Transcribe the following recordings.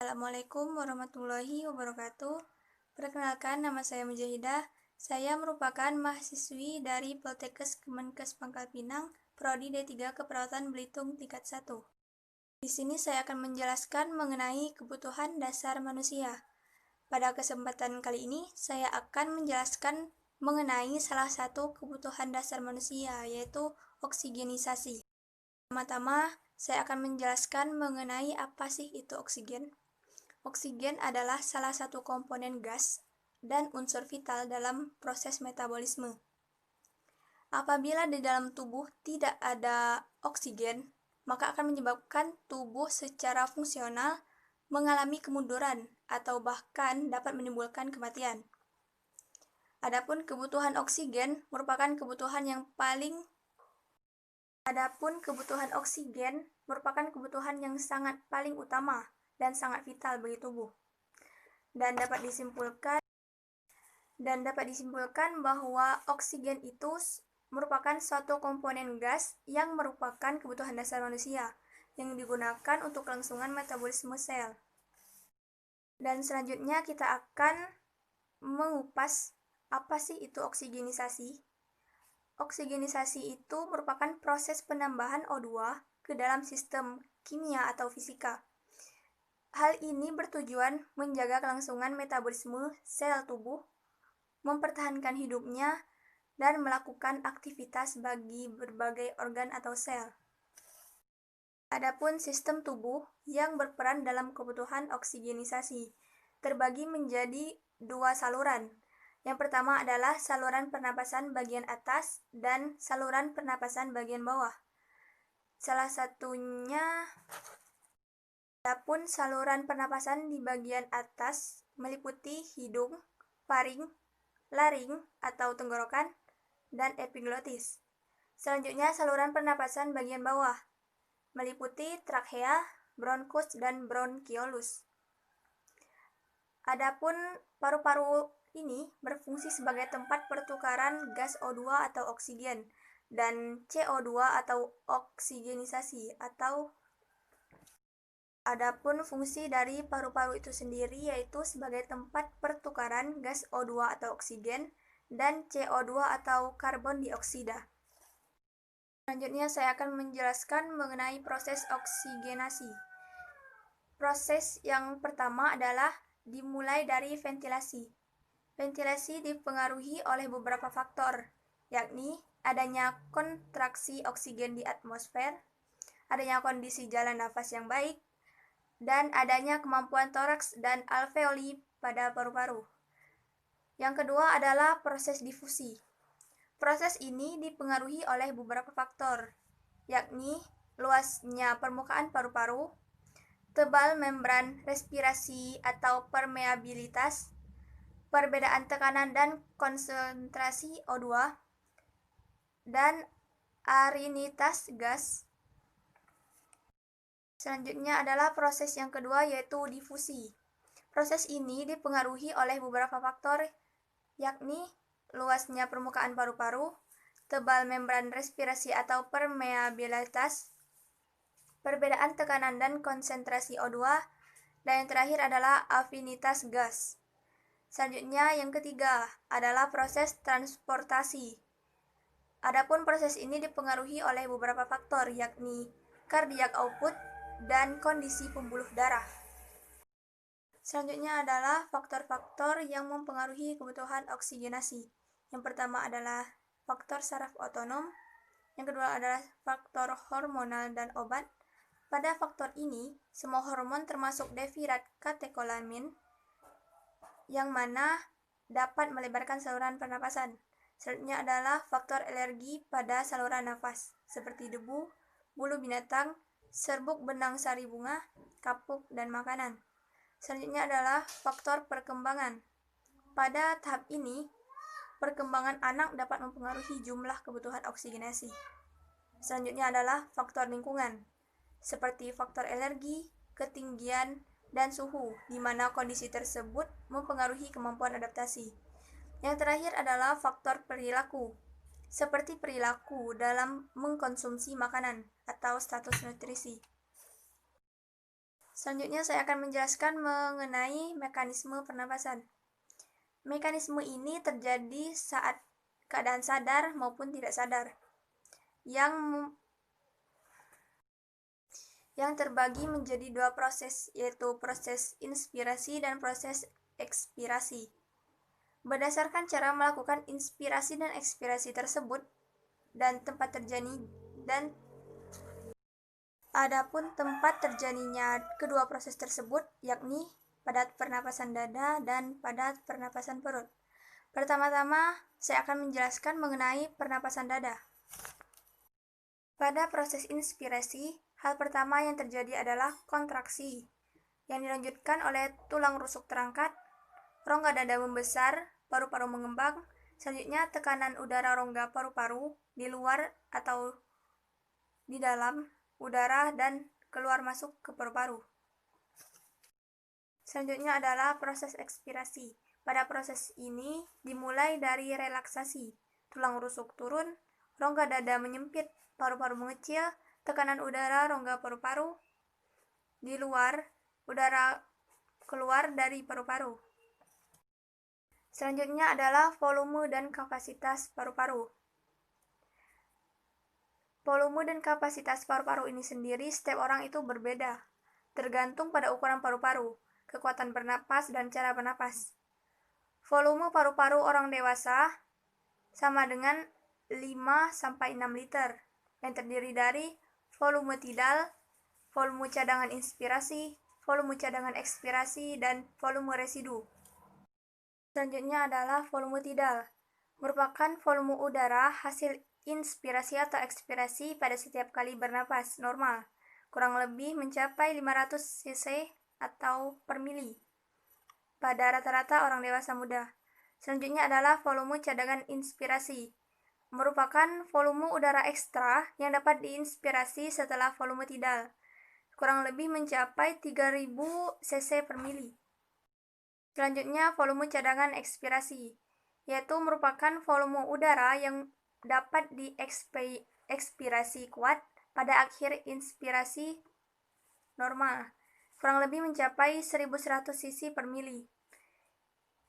Assalamualaikum warahmatullahi wabarakatuh. Perkenalkan, nama saya Mujahidah. Saya merupakan mahasiswi dari Poltekkes Kemenkes Pangkal Pinang, Prodi D3 Keperawatan Belitung tingkat 1. Di sini saya akan menjelaskan mengenai kebutuhan dasar manusia. Pada kesempatan kali ini, saya akan menjelaskan mengenai salah satu kebutuhan dasar manusia, yaitu oksigenisasi. Pertama-tama, saya akan menjelaskan mengenai apa sih itu oksigen. Oksigen adalah salah satu komponen gas dan unsur vital dalam proses metabolisme. Apabila di dalam tubuh tidak ada oksigen, maka akan menyebabkan tubuh secara fungsional mengalami kemunduran atau bahkan dapat menimbulkan kematian. Adapun kebutuhan oksigen merupakan kebutuhan yang sangat paling utama dan sangat vital bagi tubuh. Dan dapat disimpulkan bahwa oksigen itu merupakan suatu komponen gas yang merupakan kebutuhan dasar manusia yang digunakan untuk kelangsungan metabolisme sel. Dan selanjutnya kita akan mengupas apa sih itu oksigenisasi. Oksigenisasi itu merupakan proses penambahan O2 ke dalam sistem kimia atau fisika. Hal ini bertujuan menjaga kelangsungan metabolisme sel tubuh, mempertahankan hidupnya, dan melakukan aktivitas bagi berbagai organ atau sel. Adapun sistem tubuh yang berperan dalam kebutuhan oksigenisasi terbagi menjadi dua saluran. Yang pertama adalah saluran pernapasan bagian atas dan saluran pernapasan bagian bawah. Adapun saluran pernapasan di bagian atas meliputi hidung, faring, laring atau tenggorokan, dan epiglotis. Selanjutnya saluran pernapasan bagian bawah meliputi trakea, bronkus, dan bronkiolus. Adapun paru-paru ini berfungsi sebagai tempat pertukaran gas O2 atau oksigen dan CO2 atau oksigenisasi Adapun fungsi dari paru-paru itu sendiri yaitu sebagai tempat pertukaran gas O2 atau oksigen dan CO2 atau karbon dioksida. Selanjutnya saya akan menjelaskan mengenai proses oksigenasi. Proses yang pertama adalah dimulai dari ventilasi. Ventilasi dipengaruhi oleh beberapa faktor, yakni adanya kontraksi oksigen di atmosfer, adanya kondisi jalan nafas yang baik, dan adanya kemampuan toraks dan alveoli pada paru-paru. Yang kedua adalah proses difusi. Proses ini dipengaruhi oleh beberapa faktor, yakni luasnya permukaan paru-paru, tebal membran respirasi atau permeabilitas, perbedaan tekanan dan konsentrasi O2, dan arinitas gas. Selanjutnya adalah proses yang kedua yaitu difusi. Proses ini dipengaruhi oleh beberapa faktor, yakni luasnya permukaan paru-paru, tebal membran respirasi atau permeabilitas, perbedaan tekanan dan konsentrasi O2, dan yang terakhir adalah afinitas gas. Selanjutnya yang ketiga adalah proses transportasi. Adapun proses ini dipengaruhi oleh beberapa faktor, yakni cardiac output dan kondisi pembuluh darah. Selanjutnya adalah faktor-faktor yang mempengaruhi kebutuhan oksigenasi. Yang pertama adalah faktor saraf otonom, yang kedua adalah faktor hormonal dan obat. Pada faktor ini, semua hormon termasuk devirat-katekolamin yang mana dapat melebarkan saluran pernapasan. Selanjutnya adalah faktor alergi pada saluran nafas, seperti debu, bulu binatang, serbuk benang sari bunga, kapuk, dan makanan. Selanjutnya adalah faktor perkembangan. Pada tahap ini, perkembangan anak dapat mempengaruhi jumlah kebutuhan oksigenasi. Selanjutnya adalah faktor lingkungan, seperti faktor alergi, ketinggian, dan suhu, di mana kondisi tersebut mempengaruhi kemampuan adaptasi. Yang terakhir adalah faktor perilaku, seperti perilaku dalam mengkonsumsi makanan atau status nutrisi. Selanjutnya saya akan menjelaskan mengenai mekanisme pernapasan. Mekanisme ini terjadi saat keadaan sadar maupun tidak sadar, yang terbagi menjadi dua proses, yaitu proses inspirasi dan proses ekspirasi. Berdasarkan cara melakukan inspirasi dan ekspirasi tersebut dan tempat terjadinya kedua proses tersebut, yakni pada pernapasan dada dan pada pernapasan perut. Pertama-tama, saya akan menjelaskan mengenai pernapasan dada. Pada proses inspirasi, hal pertama yang terjadi adalah kontraksi, yang dilanjutkan oleh tulang rusuk terangkat, rongga dada membesar, paru-paru mengembang, selanjutnya tekanan udara rongga paru-paru di luar atau di dalam udara dan keluar masuk ke paru-paru. Selanjutnya adalah proses ekspirasi. Pada proses ini dimulai dari relaksasi, tulang rusuk turun, rongga dada menyempit, paru-paru mengecil, tekanan udara rongga paru-paru di luar, udara keluar dari paru-paru. Selanjutnya adalah volume dan kapasitas paru-paru. Volume dan kapasitas paru-paru ini sendiri setiap orang itu berbeda, tergantung pada ukuran paru-paru, kekuatan bernapas, dan cara bernapas. Volume paru-paru orang dewasa sama dengan 5-6 liter, yang terdiri dari volume tidal, volume cadangan inspirasi, volume cadangan ekspirasi, dan volume residu. Selanjutnya adalah volume tidal, merupakan volume udara hasil inspirasi atau ekspirasi pada setiap kali bernapas normal, kurang lebih mencapai 500 cc atau per mili pada rata-rata orang dewasa muda. Selanjutnya adalah volume cadangan inspirasi, merupakan volume udara ekstra yang dapat diinspirasi setelah volume tidal, kurang lebih mencapai 3000 cc per mili. Selanjutnya volume cadangan ekspirasi, yaitu merupakan volume udara yang dapat diekspirasi kuat pada akhir inspirasi normal, kurang lebih mencapai 1100 cc per mili.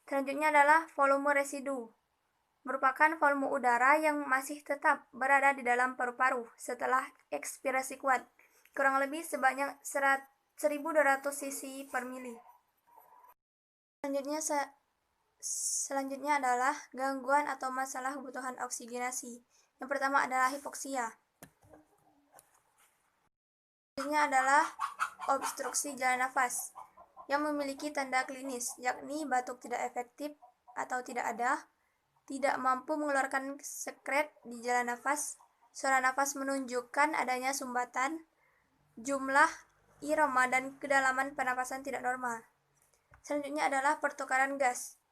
Selanjutnya adalah volume residu, merupakan volume udara yang masih tetap berada di dalam paru-paru setelah ekspirasi kuat, kurang lebih sebanyak 1200 cc per mili. Selanjutnya adalah gangguan atau masalah kebutuhan oksigenasi. Yang pertama adalah hipoksia. Selanjutnya adalah obstruksi jalan nafas yang memiliki tanda klinis, yakni batuk tidak efektif atau tidak ada, tidak mampu mengeluarkan sekret di jalan nafas, suara nafas menunjukkan adanya sumbatan, jumlah irama dan kedalaman pernapasan tidak normal. Selanjutnya adalah pertukaran gas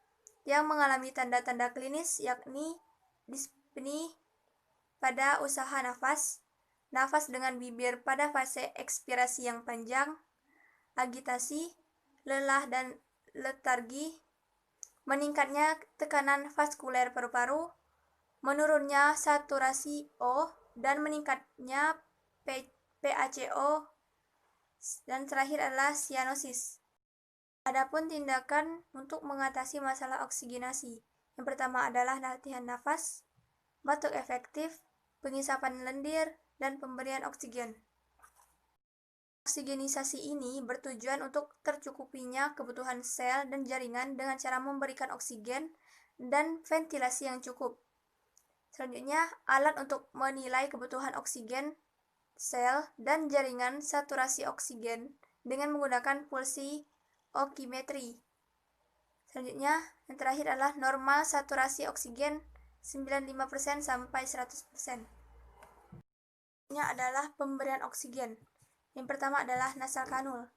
yang mengalami tanda-tanda klinis, yakni dispni pada usaha nafas, nafas dengan bibir pada fase ekspirasi yang panjang, agitasi, lelah dan letargi, meningkatnya tekanan vaskuler paru-paru, menurunnya saturasi O, dan meningkatnya PaCO, dan terakhir adalah sianosis. Adapun tindakan untuk mengatasi masalah oksigenasi, yang pertama adalah latihan nafas, batuk efektif, pengisapan lendir, dan pemberian oksigen. Oksigenisasi ini bertujuan untuk tercukupinya kebutuhan sel dan jaringan dengan cara memberikan oksigen dan ventilasi yang cukup. Selanjutnya, alat untuk menilai kebutuhan oksigen sel dan jaringan saturasi oksigen dengan menggunakan pulsi okimetri. Selanjutnya, yang terakhir adalah normal saturasi oksigen 95% sampai 100%. Ini adalah pemberian oksigen. Yang pertama adalah nasal kanul.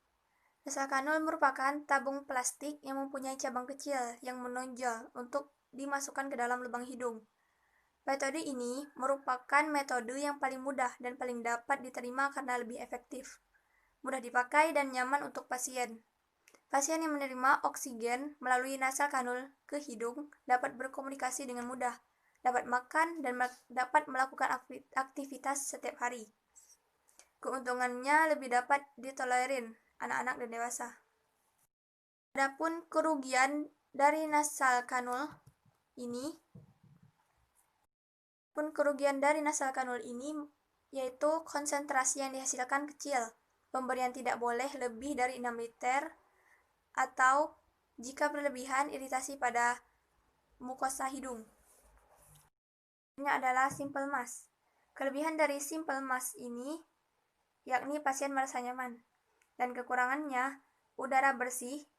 Nasal kanul merupakan tabung plastik yang mempunyai cabang kecil yang menonjol untuk dimasukkan ke dalam lubang hidung. Metode ini merupakan metode yang paling mudah dan paling dapat diterima karena lebih efektif, mudah dipakai, dan nyaman untuk pasien. Pasien yang menerima oksigen melalui nasal kanul ke hidung dapat berkomunikasi dengan mudah, dapat makan, dan dapat melakukan aktivitas setiap hari. Keuntungannya lebih dapat ditolerir anak-anak dan dewasa. Adapun kerugian dari nasal kanul ini yaitu konsentrasi yang dihasilkan kecil, pemberian tidak boleh lebih dari 6 liter, atau jika berlebihan iritasi pada mukosa hidung. Ini adalah simple mask. Kelebihan dari simple mask ini yakni pasien merasa nyaman, dan kekurangannya udara bersih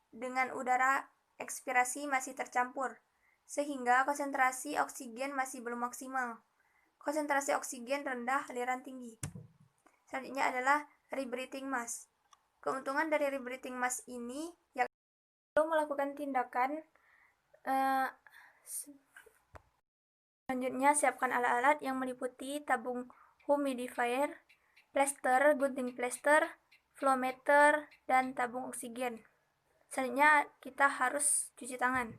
dengan udara ekspirasi masih tercampur, sehingga konsentrasi oksigen masih belum maksimal. Konsentrasi oksigen rendah, aliran tinggi. Selanjutnya adalah rebreathing mask. Keuntungan dari rebreathing mask ini yakni melakukan tindakan selanjutnya siapkan alat-alat yang meliputi tabung humidifier, plester, gunting plester, flowmeter, dan tabung oksigen. Selanjutnya kita harus cuci tangan.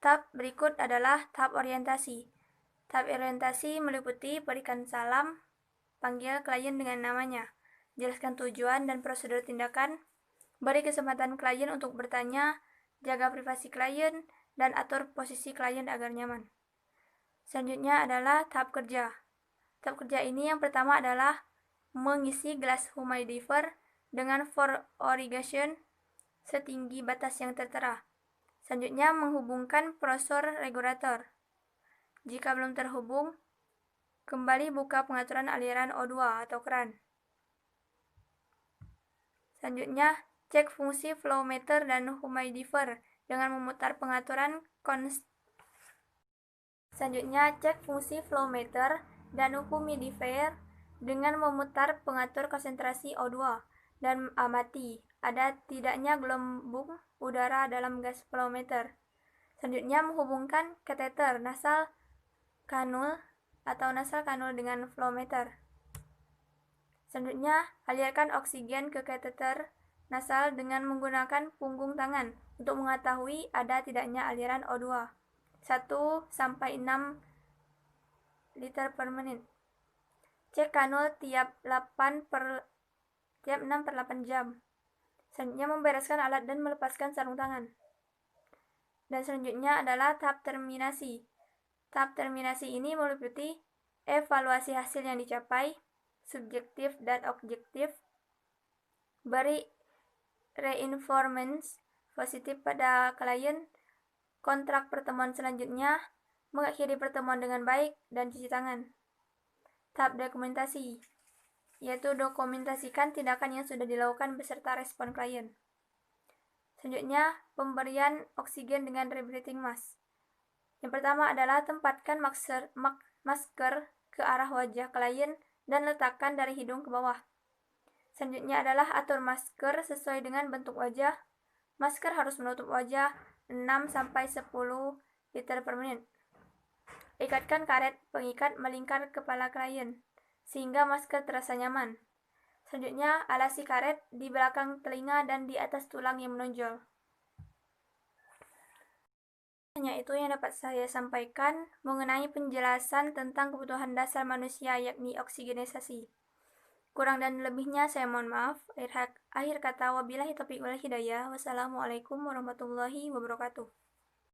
Tahap berikut adalah tahap orientasi. Tahap orientasi meliputi berikan salam, panggil klien dengan namanya, jelaskan tujuan dan prosedur tindakan, beri kesempatan klien untuk bertanya, jaga privasi klien, dan atur posisi klien agar nyaman. Selanjutnya adalah tahap kerja. Tahap kerja ini yang pertama adalah mengisi gelas humidifier dengan for irrigation setinggi batas yang tertera. Selanjutnya menghubungkan prosor regulator. Jika belum terhubung, kembali buka pengaturan aliran O2 atau keran. Selanjutnya, cek fungsi flowmeter dan humidifier dengan memutar pengaturan Selanjutnya, cek fungsi flowmeter dan humidifier dengan memutar pengatur konsentrasi O2 dan amati ada tidaknya gelombang udara dalam gas flowmeter. Selanjutnya, menghubungkan kateter nasal kanul dengan flowmeter. Selanjutnya, alirkan oksigen ke kateter nasal dengan menggunakan punggung tangan untuk mengetahui ada tidaknya aliran O2 1-6 liter per menit. Cek kanul tiap 6 per 8 jam. Selanjutnya membereskan alat dan melepaskan sarung tangan. Dan selanjutnya adalah tahap terminasi. Tahap terminasi ini meliputi evaluasi hasil yang dicapai, subjektif dan objektif, beri reinforcement positif pada klien, kontrak pertemuan selanjutnya, mengakhiri pertemuan dengan baik, dan cuci tangan. Tahap dokumentasi, yaitu dokumentasikan tindakan yang sudah dilakukan beserta respon klien. Selanjutnya, pemberian oksigen dengan rebreathing mask. Yang pertama adalah tempatkan masker ke arah wajah klien dan letakkan dari hidung ke bawah. Selanjutnya adalah atur masker sesuai dengan bentuk wajah. Masker harus menutup wajah 6-10 liter per menit. Ikatkan karet pengikat melingkar kepala klien, sehingga masker terasa nyaman. Selanjutnya, alasi karet di belakang telinga dan di atas tulang yang menonjol. Hanya itu yang dapat saya sampaikan mengenai penjelasan tentang kebutuhan dasar manusia, yakni oksigenisasi. Kurang dan lebihnya saya mohon maaf. Akhir kata, wabillahi taufiq wal hidayah. Wassalamualaikum warahmatullahi wabarakatuh.